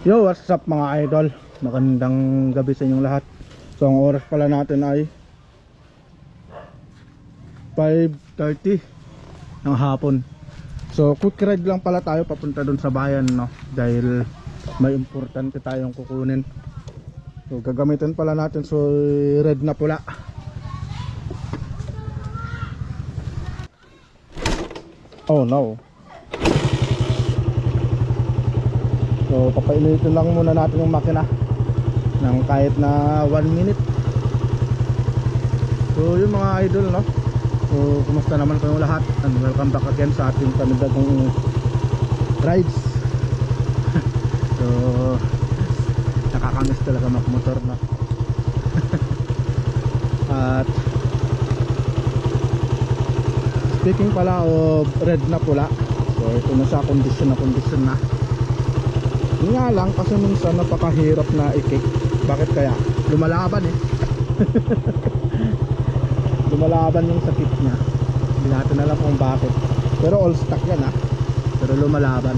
Yo, what's up mga idol? Magandang gabi sa inyong lahat. So ang oras pala natin ay 5:30 ng hapon. So quick ride lang pala tayo papunta dun sa bayan, no? Dahil may importante tayong kukunin. So gagamitin pala natin so red na pula. Oh no. So papainitin lang muna natin yung makina ng kahit na 1 minute. So yung mga idol, no? So kumusta naman kayong lahat, and welcome back again sa ating panibagong rides. So nakakamiss talaga magmotor, no? At speaking pala of red na pula, so ito na siya, kondisyon na. Yun nga lang kasi minsan napakahirap na i-kick. Bakit kaya? Lumalaban eh. Lumalaban yung sa kick niya. Hindi natin alam kung bakit. Pero all stock yan ha. Pero lumalaban.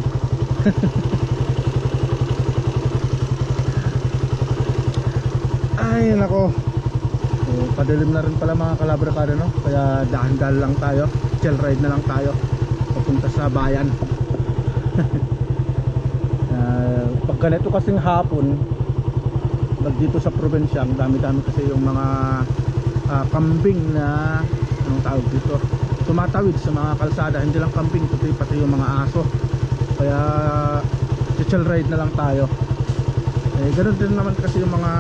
Ay nako. So, padilim na rin pala mga kalabrakada, no? Kaya dahan-dahan lang tayo. Chill ride na lang tayo papunta sa bayan. Pag ganito kasing hapon, pag dito sa probinsya, dami-dami kasi yung mga kambing na anong tawag dito, tumatawid sa mga kalsada. Hindi lang kambing, pati yung mga aso. Kaya chill ride na lang tayo. Ganun din naman kasi yung mga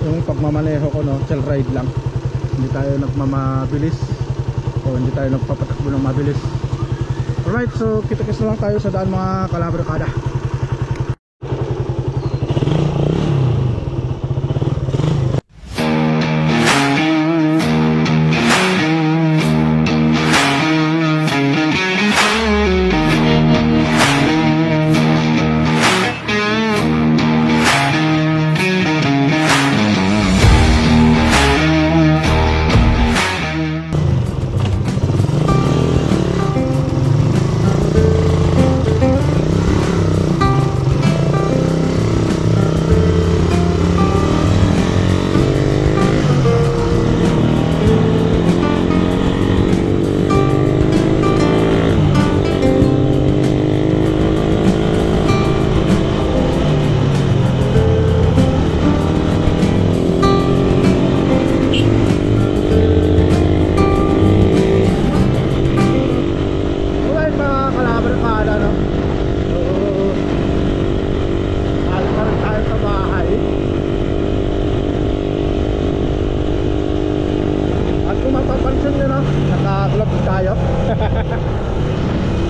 yung pagmamaneho ko, no? Chill ride lang. Hindi tayo nagmamabilis o hindi tayo nagpapatakbo ng mabilis. Alright, so kita-kits na lang tayo sa daan mga kalabrakada.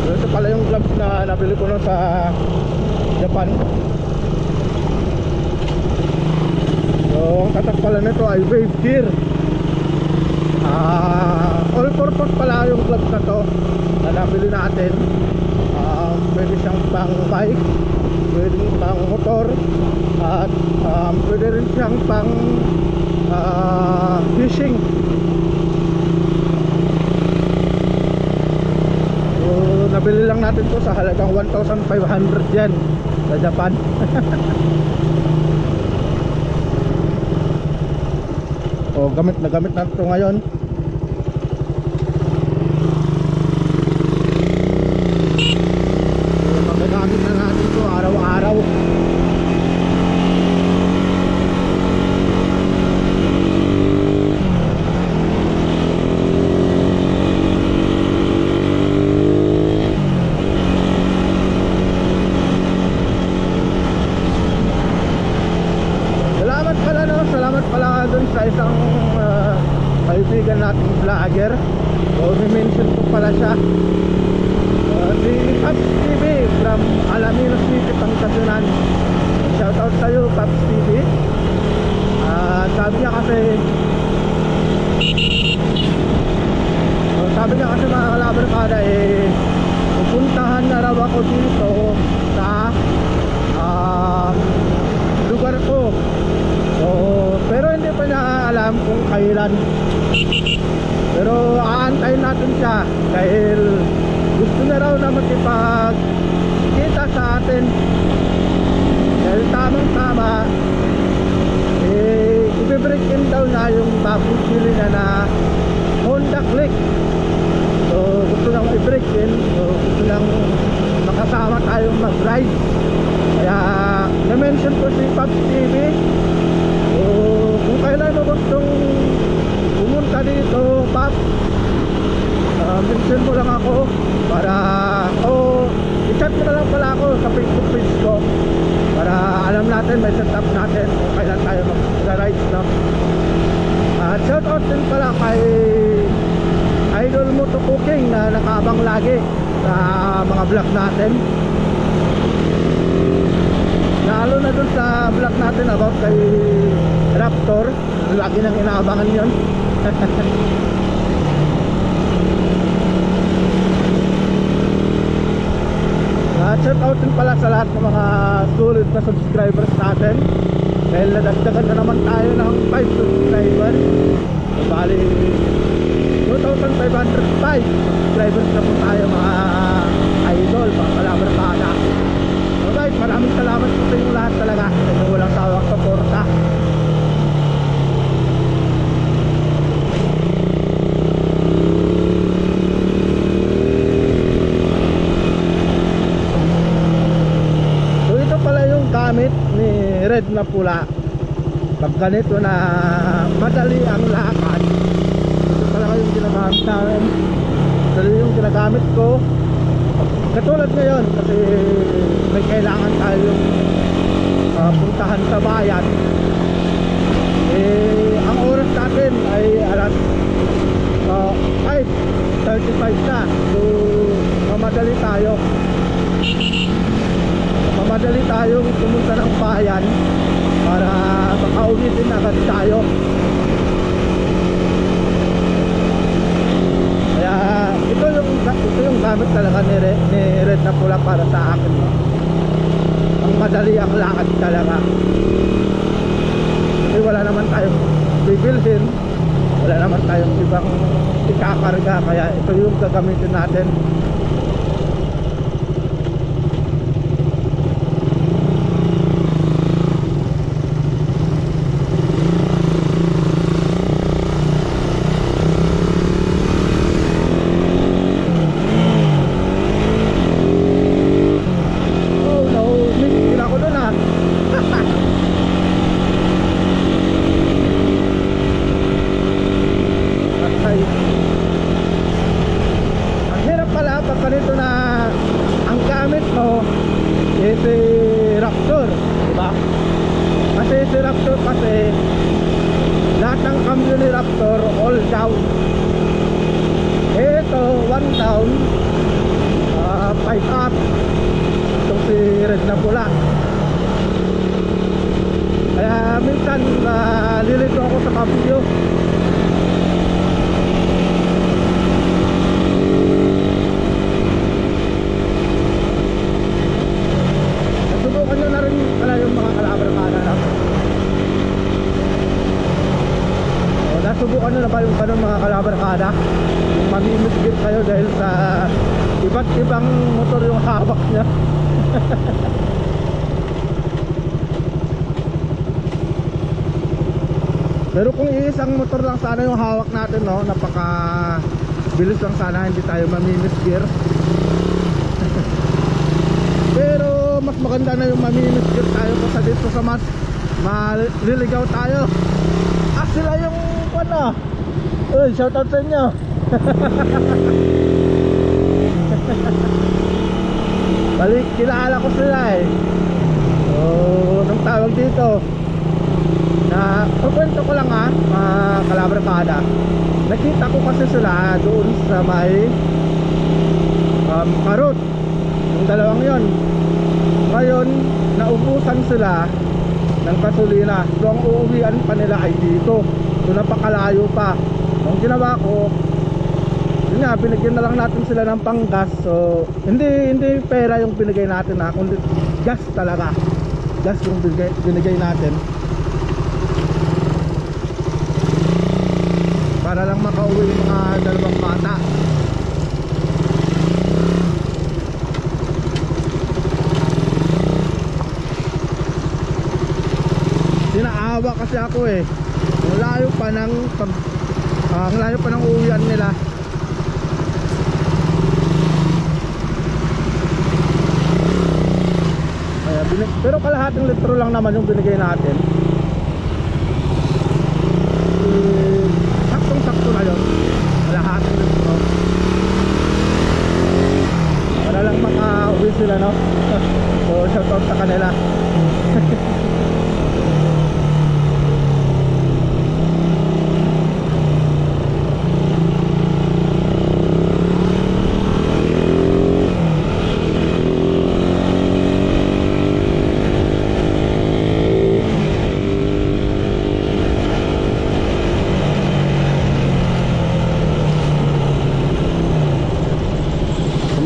Ito pala yung gloves na nabili ko nun sa Japan. So ang tatak pala nito ay wave gear. All purpose pala yung gloves na to na nabili natin. Pwede siyang pang bike, pwede pang motor, at pwede rin siyang pang fishing. Nabili lang natin to sa halagang 1,500 yen sa Japan. O gamit na ito ngayon. Magagamit na natin ito araw-araw. Sa isang kaibigan nating vlogger, so mention ko pala siya, si Paps TV from Alaminos City, Pangasinan. Shoutout sa'yo Paps TV. Sabi niya kasi mga kalabrakada, pupuntahan na raw ako dito sa lugar ko. So, pero hindi pa niya alam kung kailan. Pero aantayin natin siya dahil gusto na raw na makipagkita sa atin. Dahil tayo mapipili niya na Honda Click. So gusto nang i-break in, so gusto nang makasama tayong mag-ride. Kaya na-mention ko si Pops TV. So kung kailan mo gustong pumunta dito, Pops, mention mo lang ako para i-chat mo na lang pala ako sa Facebook page ko para alam natin, may set up natin kung kailan tayo mag-ride, no? At shout out din pala kay Idol Moto Cooking na nakaabang lagi sa mga vlog natin, lalo na dun sa vlog natin about kay Raptor. Lagi nang inaabangan yun. Shout out din pala sa lahat ng mga sulit na subscribers natin, dahil nadagdagan na naman tayo ng 5 subscribers. So, bali 2,505 subscribers na po tayo, mga idol, mga kalabarkada. Alright, maraming salamat po sa inyo lahat talaga sa inyo walang sawang suporta. Gamit ni Red na pula pag ganito na madali ang lakad. Ito talaga yung ginagamit namin, madali yung ginagamit ko. Katulad ngayon kasi may kailangan tayong puntahan sa bayan. Ang oras natin ay alas 5:35 na. So mamadali tayong pumunta ng bayan para makauwi din agad tayo. Kaya ito yung gamit talaga ni Red na pula para sa akin, no? Ang madali ang lakad talaga. Kasi wala naman tayong bibilhin, wala naman tayong ibang ikakarga, kaya ito yung gagamitin natin. Lahat ng cambio ni Raptor all down. Ito 1 down, 5 up. Itong si Red na pula. Kaya minsan lilito ako sa cambio. Nasubukan nyo na rin pala yung mga kalabarkada na. Nasubukan nyo na ba yung ganun, mga kalabarkada? Mamimigit kayo dahil sa iba't ibang motor yung hawak niya. Pero kung iisang motor lang sana yung hawak natin, no, napaka bilis lang sana, hindi tayo mamimiss-gear. Pero mas maganda na yung mamimiss-gear tayo kasi dito sa mas maliligaw tayo. Sila yung ano. Uy, shoutout sa inyo. Balik, kilala ko sila eh. So, anong tawag dito? Na, kukwento ko lang mga kalabarkada. Nakita ko kasi sila doon sa may Karot. Yung dalawang yon. Ngayon, naubusan sila ng gasolina. So ang uuwian pa nila ay dito. So napakalayo pa. Ang ginawa ko, yun nga, binigyan na lang natin sila ng panggas. So hindi pera yung binigay natin, kundi gas talaga. Gas yung binigay natin para lang makauwi yung mga dalawang bata. Sinaawa kasi ako eh. Ang layo pa ng ang layo pa ng uwian nila. Kaya pero kalahating litro lang naman yung binigay natin. Saktong sakto na yun, kalahating litro, para lang maka-uwi sila, no? So shoutout sa kanila.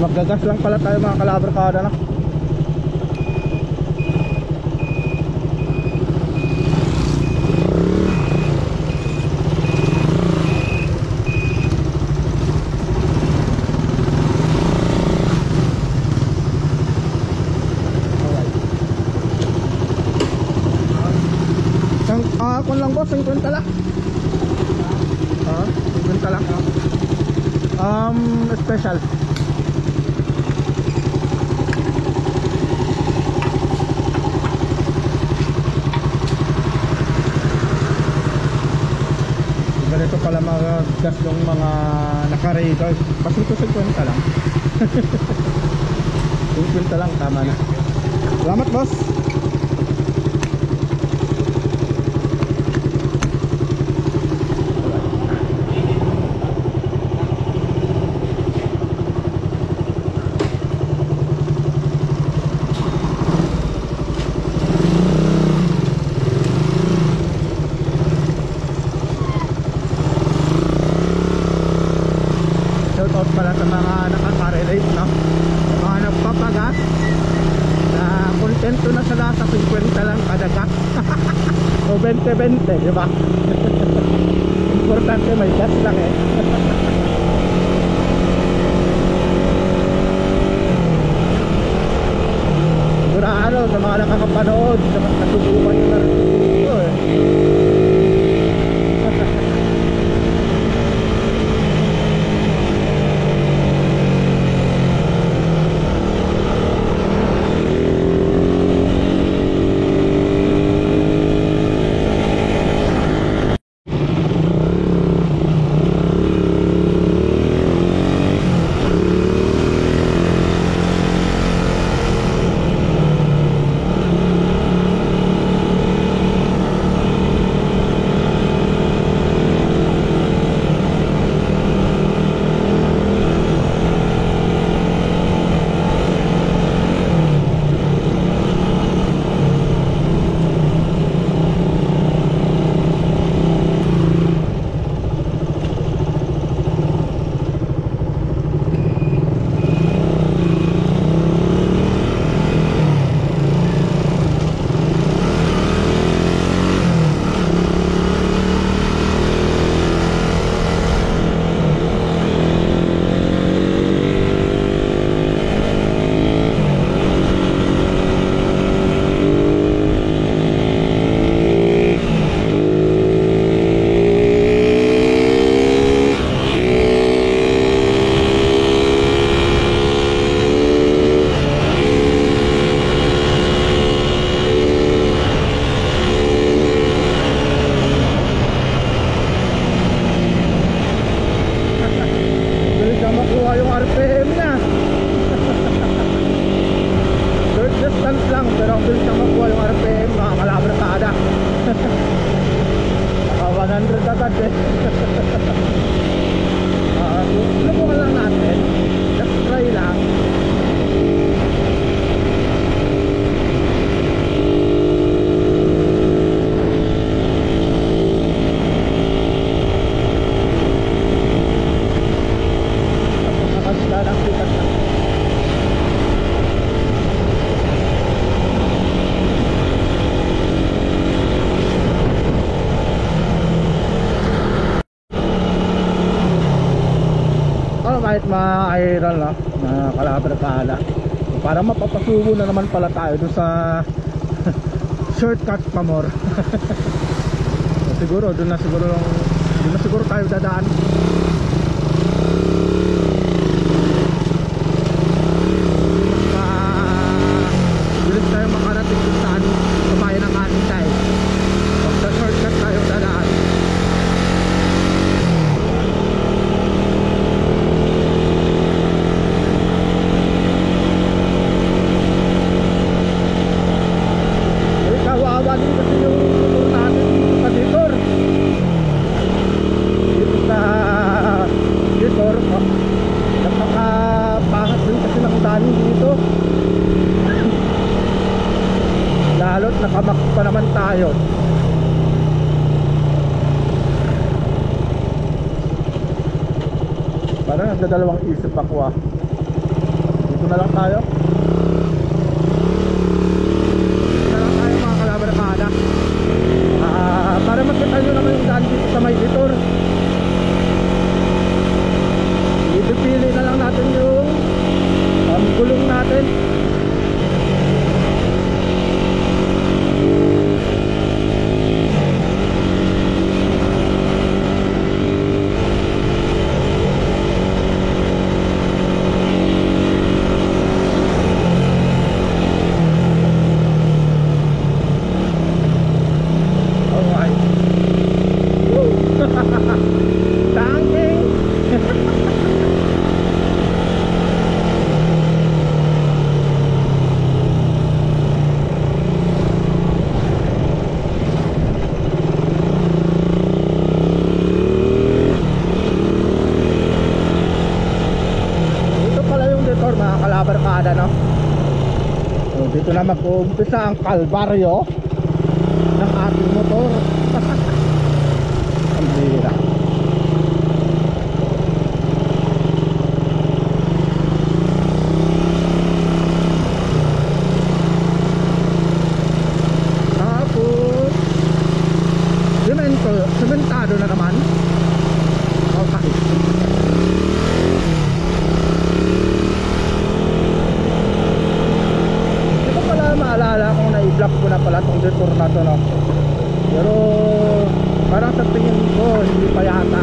Maggagas lang pala tayo mga kalabarkada, no? Kung lang boss, 50 lang. 50 lang. Special. Ganito pala mga gas yung mga naka-radar. Mas ito 50 lang. 50 lang, tama na. Salamat boss. Shoutout pala sa mga nakaka-relate, no? Mga nagpapagas na kontento na sila sa 50 lang kada gas. O 20-20, di ba? Importante may gas lang eh. Sigurado sa mga nakakapanood, sa mga kasubukan nyo na rin ito eh. Subukan lang natin. Just try lang. Nakasya ng pikat na. Kahit ma-iron na kalabarkada, para mapapasubo na naman pala tayo doon sa shortcut pa more. siguro doon na siguro tayo dadaan. Bilis tayo makarating kung saan sa bayan ng Antay. Sa shortcut tayo dadaan. Kawawa din kasi yung motor natin sa Detour. Dito sa Detour, napakapangat din kasi ng daan dito. Lalo't nakamak pa naman tayo. Parang nagdadalawang isip ako ah. Dito na lang tayo. Para makita nyo naman yung daan dito sa may Detour. Ipipili na lang natin yung gulong natin. Dito na mag-uumpisa ang kalbaryo ng ating motor. Ang bihira. Tapos sementado na naman. Okay. Maalala kung na-i-block ko na pala itong Detour na to, no? Pero parang sa tingin ko hindi pa yata.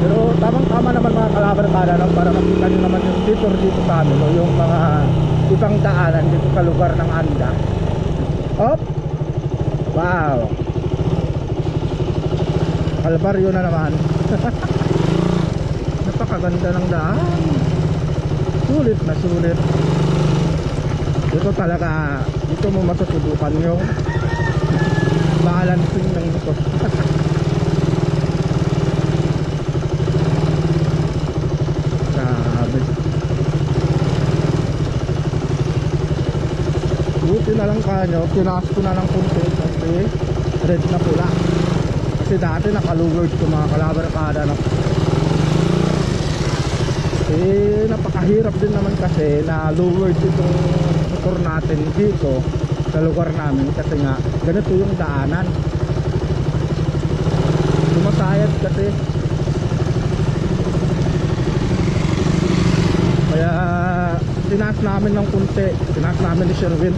Pero tamang tama naman mga kalabarkada, no? Para makita nyo naman yung Detour dito sa amin, no? Yung mga ibang daanan dito sa lugar ng Anda. Op! Wow! Kalbaryo na naman. Napakaganda ng daan. Sulit na sulit. Ito talaga, dito mo matutubukan yung balancing ng ito. Grabe. Buti na lang kanyo, tinaas ko na lang kunti kasi red na pula. Kasi dati nakaluward ko mga kalabarkada na. Eh, napakahirap din naman kasi na lowered itong motor natin dito sa lugar namin kasi nga ganito yung daanan. Sumasayad kasi. Kaya tinaas namin ng kunti, tinaas namin ni Sherwin.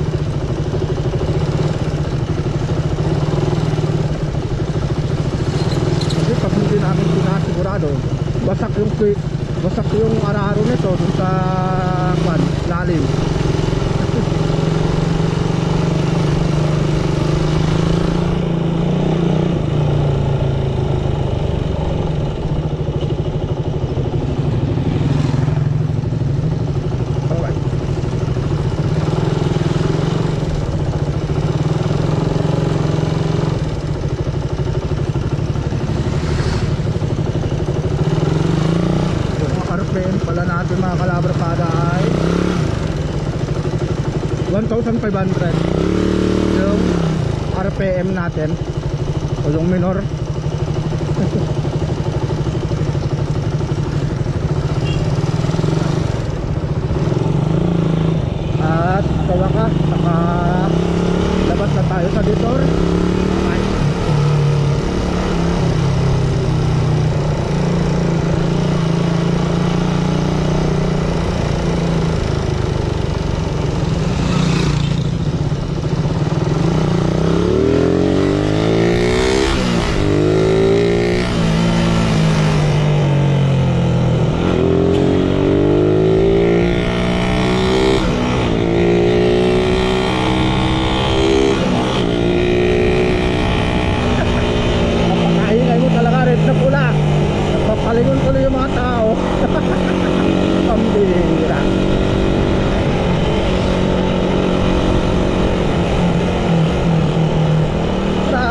Kasi pag hindi namin tinaas sigurado basak yung araro nito dun sa lalim. Alright. RPM pala natin mga kalabarkada ay 1,500 yung RPM natin o yung minor. At sa wakas nakalabas na tayo sa Detour.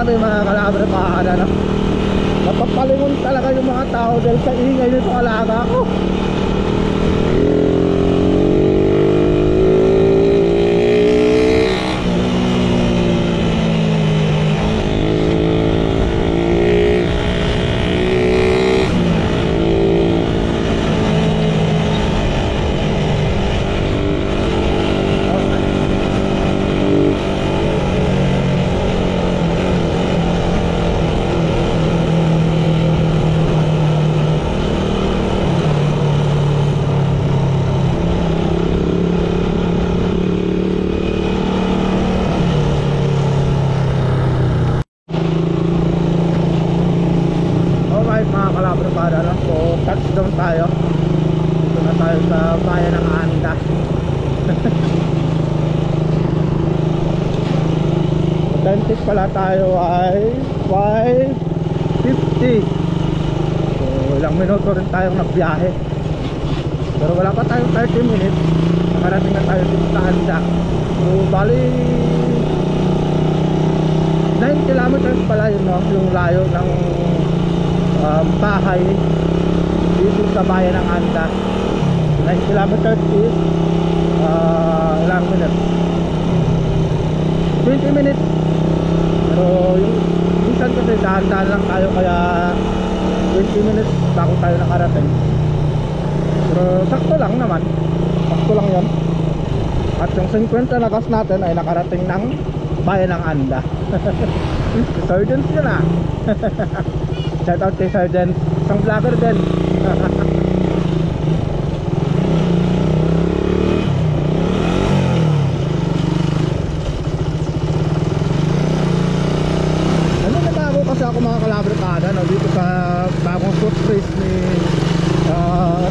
natin mga kalabre paana, no? Napapalingon talaga yung mga tao dahil sa ingay nito alaga ko. So touchdown tayo. Dito na tayo sa bayan ng Anda. Authentic pala tayo ay 5:50. So ilang minuto rin tayong nagbiyahe. Pero wala pa tayong 30 minutes. Nakarating na tayo dito sa Anda. So bali 9 kilometers pala yun, no? Yung layo ng bahay dito sa bayan ng Anda. 9 kilometers is ilang minutes? 20 minutes. Pero yung minsan kasi dahan-dahan lang tayo, kaya 20 minutes bago tayo nakarating. Pero sakto lang naman, sakto lang yun. At yung 50 na gas natin ay nakarating ng bayan ng Anda. Sergeants yun ah. Shout out kay Sergeant, isang vlogger din. Ano na bago kasi ako mga kalabrikada, no? Dito sa bagong footbridge ni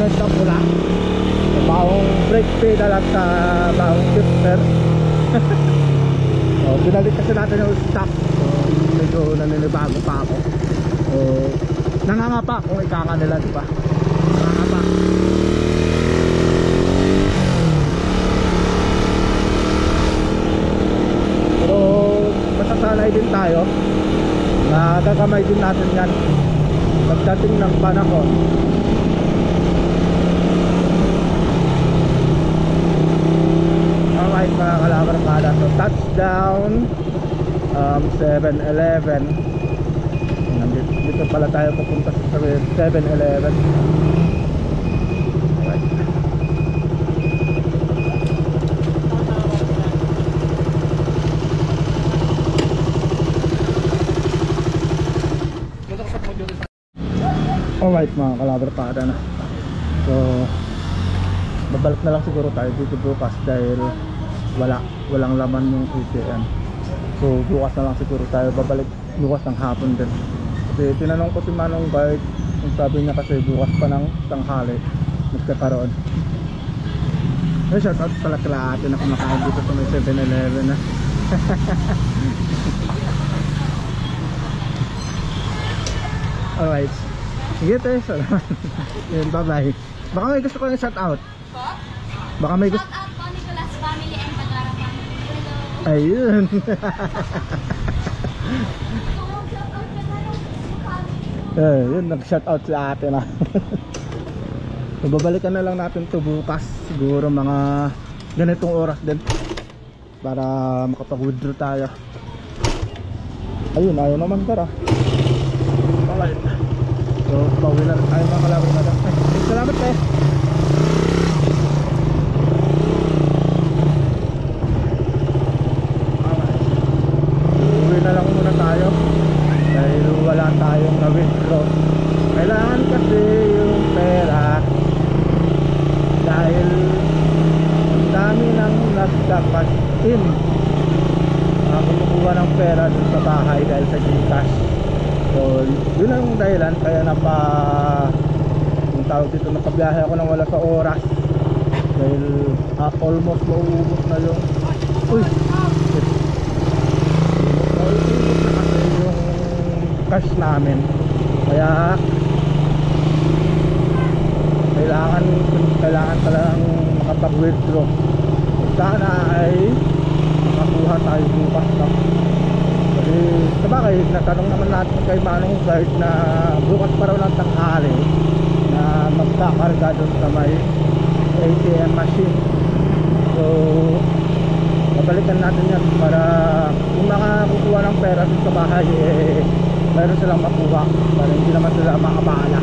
Red Tapula, bagong brake pedal at bagong shifter. So, binalik kasi natin yung stock. So, medyo naninibago pa ako. So, nangangapa kung ikaka nila, diba? Nangangapa. Pero masasanay din tayo na gagamay din natin yan pagdating ng panahon. Alright mga kalabarkada, so touchdown 7-Eleven. Dito pala tayo pupunta sa 7-Eleven. Alright. Alright mga kalabarkada na. So babalik na lang siguro tayo dito bukas dahil walang laman yung ATM. So bukas na lang siguro tayo babalik, bukas ng hapon din. Kasi tinanong ko si Manong Bart, yung sabi niya kasi bukas pa ng tanghali magkakaroon. Ay, shout out pala kila ate na kumakain dito sa may 7-Eleven na. Alright, sige tayo, salamat. Yun, bye bye. Baka may gusto ko yung shout out. Baka may gusto. Shout out po Nicolas family and Tagara family. Hello. Ayun. Yun, nag-shoutout si ate na. So, babalikan na lang natin to bukas. Siguro mga ganitong oras din para makapag-withdraw tayo. Ayun, ayaw naman tara. Alright. So, pauwi na tayo mga kalaban na lang. Salamat eh. Uwi na lang muna tayo dahil wala tayong na-withdraw. Kailangan kasi yung pera dahil ang dami nang nagdacash in. Kumukuha ng pera dun sa bahay dahil sa Gcash. So yun ang dahilan kaya yung tawag dito, nakabiyahe ako nang wala sa oras dahil almost mauubos na yung cash namin, kaya kailangan talagang makapag-withdraw. Sana ay makakuha tayo bukas, no? Kasi sabagay guide, natanong naman natin kay Manong guide na bukas pa raw ng tanghali na magkakarga doon sa may ATM machine. So babalikan natin yan para kung makakukuha ng pera dun sa bahay, mayroon silang makuha para hindi naman sila makabala.